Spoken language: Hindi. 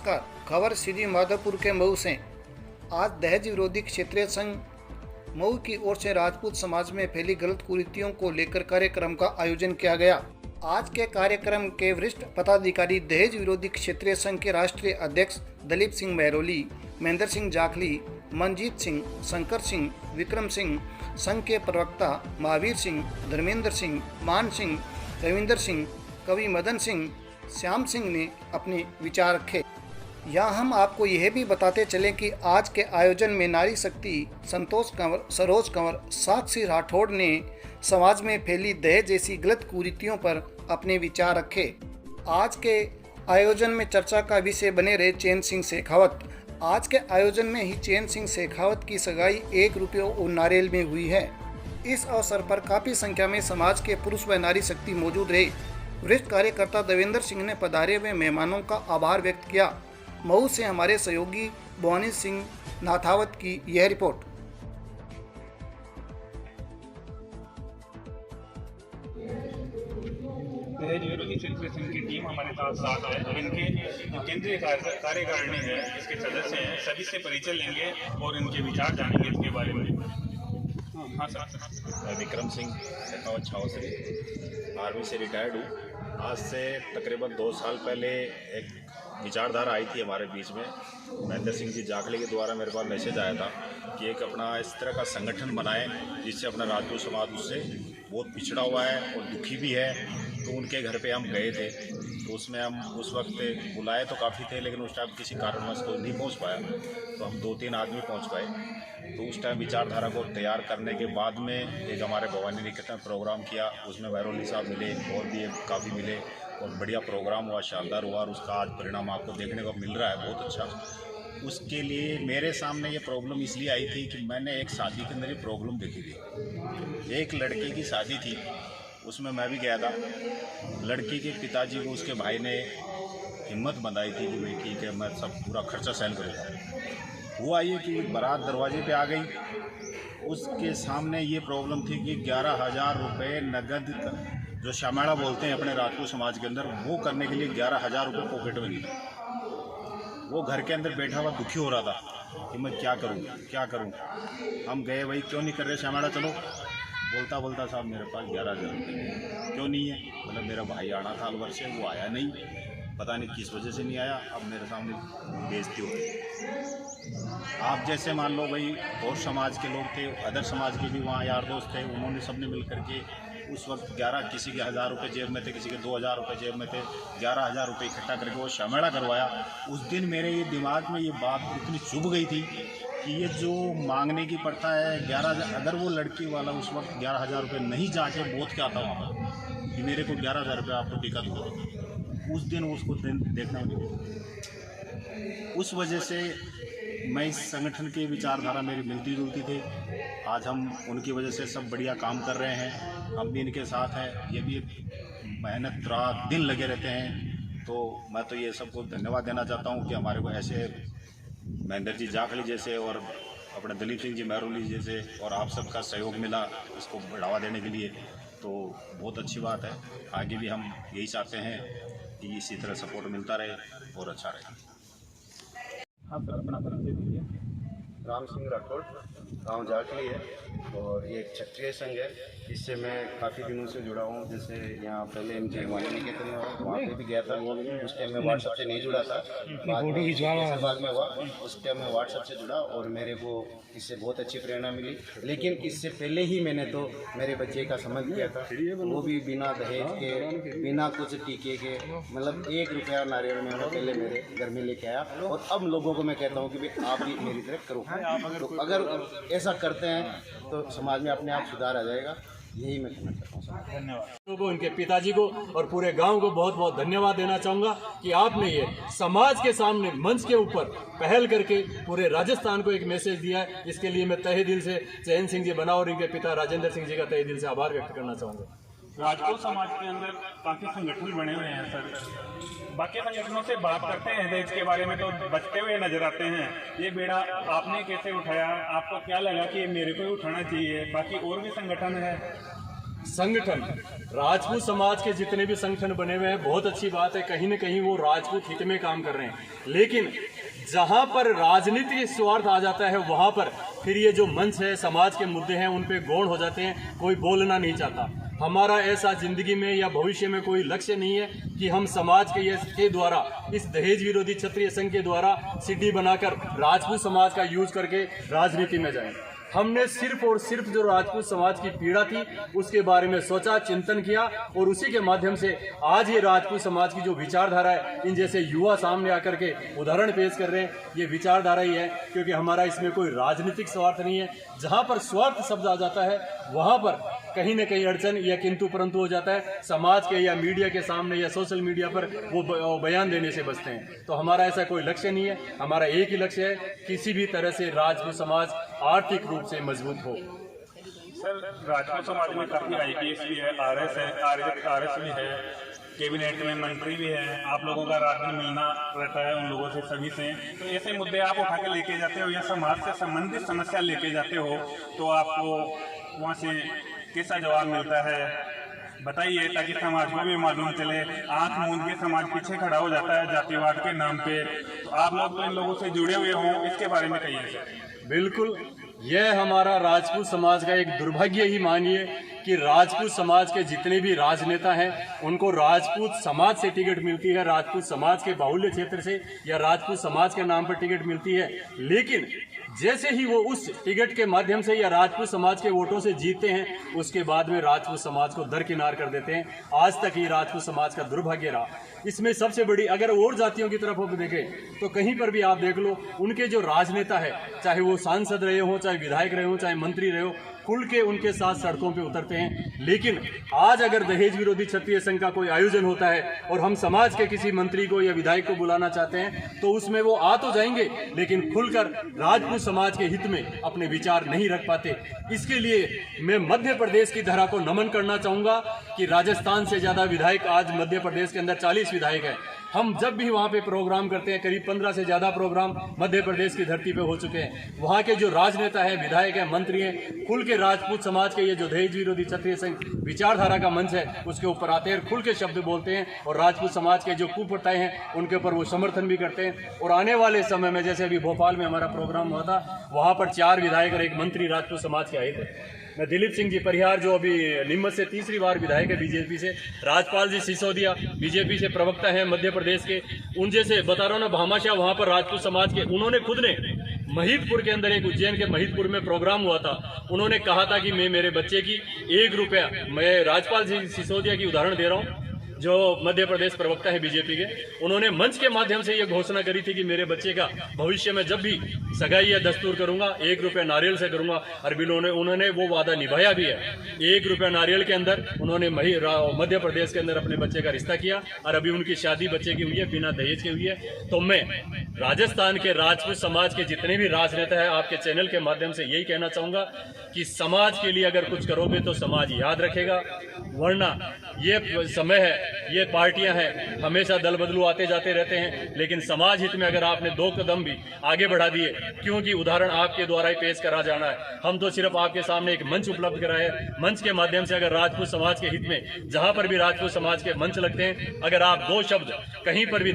नमस्कार। खबर श्री माधोपुर के मऊ से। आज दहेज विरोधी क्षेत्रीय संघ मऊ की ओर से राजपूत समाज में फैली गलत कुरीतियों को लेकर कार्यक्रम का आयोजन किया गया। आज के कार्यक्रम के वरिष्ठ पदाधिकारी दहेज विरोधी क्षेत्रीय संघ के राष्ट्रीय अध्यक्ष दलीप सिंह महरोली, महेंद्र सिंह जाखली, मनजीत सिंह, शंकर सिंह, विक्रम सिंह, संघ के प्रवक्ता महावीर सिंह, धर्मेंद्र सिंह, मान सिंह, रविंदर सिंह, कवि मदन सिंह, श्याम सिंह ने अपने विचार रखे। यहाँ हम आपको यह भी बताते चलें कि आज के आयोजन में नारी शक्ति संतोष कंवर, सरोज कंवर, साक्षी राठौड़ ने समाज में फैली दहेज जैसी गलत कुरीतियों पर अपने विचार रखे। आज के आयोजन में चर्चा का विषय बने रहे चैन सिंह शेखावत। आज के आयोजन में ही चैन सिंह शेखावत की सगाई 1 रुपये और नारियल में हुई है। इस अवसर पर काफ़ी संख्या में समाज के पुरुष व नारी शक्ति मौजूद रहे। वरिष्ठ कार्यकर्ता देवेंद्र सिंह ने पधारे हुए मेहमानों का आभार व्यक्त किया। मऊ से हमारे सहयोगी भवानी सिंह नाथावत की यह रिपोर्ट। दहेज विरोधी क्षेत्रीय संघ की टीम हमारे साथ है और इनके केंद्रीय कार्यकारिणी है, इसके सदस्य हैं, सभी से परिचय लेंगे और इनके विचार जानेंगे इसके बारे में। हाँ सर। मैं विक्रम सिंह शेखावत छावसरी आर्मी से रिटायर्ड हूँ। आज से तकरीबन 2 साल पहले एक विचारधारा आई थी हमारे बीच में। महेंद्र सिंह जी जाखले के द्वारा मेरे पास मैसेज आया था कि एक अपना इस तरह का संगठन बनाएं जिससे अपना राजपूत समाज उससे बहुत पिछड़ा हुआ है और दुखी भी है। तो उनके घर पे हम गए थे, तो उसमें हम उस वक्त बुलाए तो काफ़ी थे, लेकिन उस टाइम किसी कारणवश कोई नहीं पहुंच पाया, तो हम 2-3 आदमी पहुंच पाए। तो उस टाइम विचारधारा को तैयार करने के बाद में एक हमारे भवानी निकेतन में प्रोग्राम किया, उसमें महरोली साहब मिले और भी काफ़ी मिले और बढ़िया प्रोग्राम हुआ, शानदार हुआ और उसका आज परिणाम आपको देखने को मिल रहा है, बहुत अच्छा। उसके लिए मेरे सामने ये प्रॉब्लम इसलिए आई थी कि मैंने एक शादी के अंदर ये प्रॉब्लम देखी थी। एक लड़की की शादी थी, उसमें मैं भी गया था। लड़की के पिताजी को उसके भाई ने हिम्मत बंधाई थी कि भाई ठीक है, मैं सब पूरा खर्चा सहन करूँगा। हुआ ये कि बारात दरवाजे पे आ गई, उसके सामने ये प्रॉब्लम थी कि 11,000 रुपये नगद, जो शामेड़ा बोलते हैं अपने राजपूत समाज के अंदर, वो करने के लिए 11,000 रुपये पॉकेट में लिए। वो घर के अंदर बैठा हुआ दुखी हो रहा था कि मैं क्या करूँ। हम गए, भाई क्यों नहीं कर रहे शामेड़ा, चलो। बोलता साहब मेरे पास 11,000 रुपये क्यों नहीं है। मतलब मेरा भाई आना था अलवर से, वो आया नहीं, पता नहीं किस वजह से नहीं आया। अब मेरे सामने बेइज्जती हो रही। आप जैसे मान लो भाई और समाज के लोग थे, अदर समाज के भी वहाँ यार दोस्त थे, उन्होंने सबने मिल करके उस वक्त 11, किसी के 1,000 रुपये जेब में थे, किसी के 2,000 रुपये जेब में थे, 11,000 रुपये इकट्ठा करके वो शामेड़ा करवाया। उस दिन मेरे ये दिमाग में ये बात इतनी चुभ गई थी कि ये जो मांगने की प्रथा है 11,000, अगर वो लड़की वाला उस वक्त 11,000 रुपये नहीं जाके बोध क्या था वहाँ पर कि मेरे को 11,000 रुपये आपको टिकट दूँगा, उस दिन उसको देखना नहीं। उस वजह से मैं इस संगठन की विचारधारा मेरी मिलती जुलती थी। आज हम उनकी वजह से सब बढ़िया काम कर रहे हैं, हम भी इनके साथ हैं। ये भी मेहनत रात दिन लगे रहते हैं। तो मैं तो ये सबको धन्यवाद देना चाहता हूँ कि हमारे को ऐसे महेंद्र जी जाखली जैसे और अपने दलीप सिंह जी महरोली जैसे और आप सबका सहयोग मिला इसको बढ़ावा देने के लिए, तो बहुत अच्छी बात है। आगे भी हम यही चाहते हैं कि इसी तरह सपोर्ट मिलता रहे और अच्छा रहे। हाँ सर, अपना परिचय दीजिए। राम सिंह राठौड़, गाँव जाखली है और ये एक क्षत्रिय संघ है, इससे मैं काफ़ी दिनों से जुड़ा हूँ। जैसे यहाँ पहले मुझे भवानी निकेतन में वहाँ पे भी गया था, उस टाइम मैं व्हाट्सएप से नहीं जुड़ा था, बाद में हुआ, उस टाइम मैं व्हाट्सएप से जुड़ा और मेरे को इससे बहुत अच्छी प्रेरणा मिली। लेकिन इससे पहले ही मैंने तो मेरे बच्चे का समझ किया था, वो भी बिना दहेज के, बिना कुछ टीके के, मतलब 1 रुपया नारियल में मैं पहले मेरे घर में लेके आया। और अब लोगों को मैं कहता हूँ कि भाई आप भी मेरी तरह करो। तो अगर ऐसा करते हैं तो समाज में अपने आप सुधार आ जाएगा। यही मैं कहना चाहता हूँ। धन्यवाद। उनके पिताजी को और पूरे गांव को बहुत बहुत धन्यवाद देना चाहूँगा कि आपने ये समाज के सामने मंच के ऊपर पहल करके पूरे राजस्थान को एक मैसेज दिया है। इसके लिए मैं तहे दिल से चैन सिंह जी बना और इनके पिता राजेंद्र सिंह जी का तहे दिल से आभार व्यक्त करना चाहूँगा। राजपूत समाज के अंदर काफ़ी संगठन बने हुए हैं सर। बाकी संगठनों से बात करते हैं दहेज के बारे में तो बचते हुए नजर आते हैं। ये बेड़ा आपने कैसे उठाया, आपको क्या लगा कि मेरे को ही उठाना चाहिए? बाकी और भी संगठन है संगठन, राजपूत समाज के जितने भी संगठन बने हुए हैं, बहुत अच्छी बात है, कहीं न कहीं वो राजपूत हित में काम कर रहे हैं। लेकिन जहां पर राजनीतिक स्वार्थ आ जाता है वहां पर फिर ये जो मंच है, समाज के मुद्दे हैं, उन पे गौण हो जाते हैं, कोई बोलना नहीं चाहता। हमारा ऐसा जिंदगी में या भविष्य में कोई लक्ष्य नहीं है कि हम समाज के द्वारा, इस दहेज विरोधी क्षत्रिय संघ के द्वारा सीडी बनाकर राजपूत समाज का यूज करके राजनीति में जाएं। हमने सिर्फ और सिर्फ जो राजपूत समाज की पीड़ा थी उसके बारे में सोचा, चिंतन किया, और उसी के माध्यम से आज ये राजपूत समाज की जो विचारधारा है, इन जैसे युवा सामने आकर के उदाहरण पेश कर रहे हैं, ये विचारधारा ही है। क्योंकि हमारा इसमें कोई राजनीतिक स्वार्थ नहीं है। जहां पर स्वार्थ शब्द आ जाता है वहां पर कहीं न कहीं अड़चन या किंतु परंतु हो जाता है। समाज के या मीडिया के सामने या सोशल मीडिया पर वो बयान देने से बचते हैं। तो हमारा ऐसा कोई लक्ष्य नहीं है। हमारा एक ही लक्ष्य है, किसी भी तरह से राजपूत समाज आर्थिक रूप से मजबूत हो। सर, राजपूत समाज में काफ़ी IPS भी है, RS भी है, कैबिनेट में मंत्री भी है, आप लोगों का रात में मिलना रहता है उन लोगों से, सभी से। तो ऐसे मुद्दे आप उठा के लेके जाते हो या समाज से संबंधित समस्या लेके जाते हो, तो आपको वहाँ से कैसा जवाब मिलता है बताइए, ताकि समाज को भी मालूम चले। आंख मूंद के समाज पीछे खड़ा हो जाता है जातिवाद के नाम पे। तो आप लोग तो इन लोगों से जुड़े हुए हों, इसके बारे में कहिए सर। बिल्कुल, यह हमारा राजपूत समाज का एक दुर्भाग्य ही मानिए कि राजपूत समाज के जितने भी राजनेता हैं उनको राजपूत समाज से टिकट मिलती है, राजपूत समाज के बाहुल्य क्षेत्र से या राजपूत समाज के नाम पर टिकट मिलती है। लेकिन जैसे ही वो उस टिकट के माध्यम से या राजपूत समाज के वोटों से जीतते हैं, उसके बाद में राजपूत समाज को दरकिनार कर देते हैं। आज तक ही राजपूत समाज का दुर्भाग्य रहा। इसमें सबसे बड़ी, अगर और जातियों की तरफ आप देखें तो कहीं पर भी आप देख लो, उनके जो राजनेता है, चाहे वो सांसद रहे हो, चाहे विधायक रहे हो, चाहे मंत्री रहे हो, खुल के उनके साथ सड़कों पे उतरते हैं। लेकिन आज अगर दहेज विरोधी क्षत्रिय संघ का कोई आयोजन होता है और हम समाज के किसी मंत्री को या विधायक को बुलाना चाहते हैं, तो उसमें वो आ तो जाएंगे, लेकिन खुलकर राजपूत समाज के हित में अपने विचार नहीं रख पाते। इसके लिए मैं मध्य प्रदेश की धरा को नमन करना चाहूंगा कि राजस्थान से ज्यादा विधायक आज मध्य प्रदेश के अंदर 40 विधायक हैं। हम जब भी वहाँ पे प्रोग्राम करते हैं, करीब 15 से ज्यादा प्रोग्राम मध्य प्रदेश की धरती पे हो चुके हैं। वहाँ के जो राजनेता है, विधायक है, मंत्री हैं, खुल के राजपूत समाज के ये जो दहेज विरोधी क्षत्रिय संघ विचारधारा का मंच है उसके ऊपर आते हैं, खुल के शब्द बोलते हैं, और राजपूत समाज के जो कुप्रथाएं हैं उनके ऊपर वो समर्थन भी करते हैं। और आने वाले समय में, जैसे अभी भोपाल में हमारा प्रोग्राम हुआ था, वहाँ पर 4 विधायक और 1 मंत्री राजपूत समाज के आए थे। मैं दिलीप सिंह जी परिहार, जो अभी नीमच से तीसरी बार विधायक है बीजेपी से, राजपाल जी सिसोदिया बीजेपी से प्रवक्ता हैं मध्य प्रदेश के, उन जैसे बता रहा हूँ ना, भामाशाह वहाँ पर राजपूत समाज के, उन्होंने खुद ने महिदपुर के अंदर, एक उज्जैन के महिदपुर में प्रोग्राम हुआ था, उन्होंने कहा था कि मैं मेरे बच्चे की 1 रुपया, मैं राजपाल जी सिसोदिया की उदाहरण दे रहा हूँ जो मध्य प्रदेश प्रवक्ता है बीजेपी के, उन्होंने मंच के माध्यम से ये घोषणा करी थी कि मेरे बच्चे का भविष्य में जब भी सगाई या दस्तूर करूंगा 1 रुपया नारियल से करूंगा। और उन्होंने वो वादा निभाया भी है। 1 रुपया नारियल के अंदर उन्होंने मध्य प्रदेश के अंदर अपने बच्चे का रिश्ता किया, और अभी उनकी शादी बच्चे की हुई है, बिना दहेज की हुई है। तो मैं राजस्थान के राजपूत समाज के जितने भी राजनेता है, आपके चैनल के माध्यम से यही कहना चाहूंगा कि समाज के लिए अगर कुछ करोगे तो समाज याद रखेगा, वरना ये समय है, ये पार्टियां हैं, हमेशा दल बदलू आते जाते रहते हैं। लेकिन समाज हित में अगर आपने 2 कदम भी आगे बढ़ा दिए, क्योंकि उदाहरण आपके द्वारा ही पेश करा जाना है, हम तो सिर्फ आपके सामने एक मंच उपलब्ध कराए। मंच के माध्यम से अगर राजपूत समाज के हित में, जहां पर भी राजपूत समाज के मंच लगते हैं, अगर आप 2 शब्द कहीं पर भी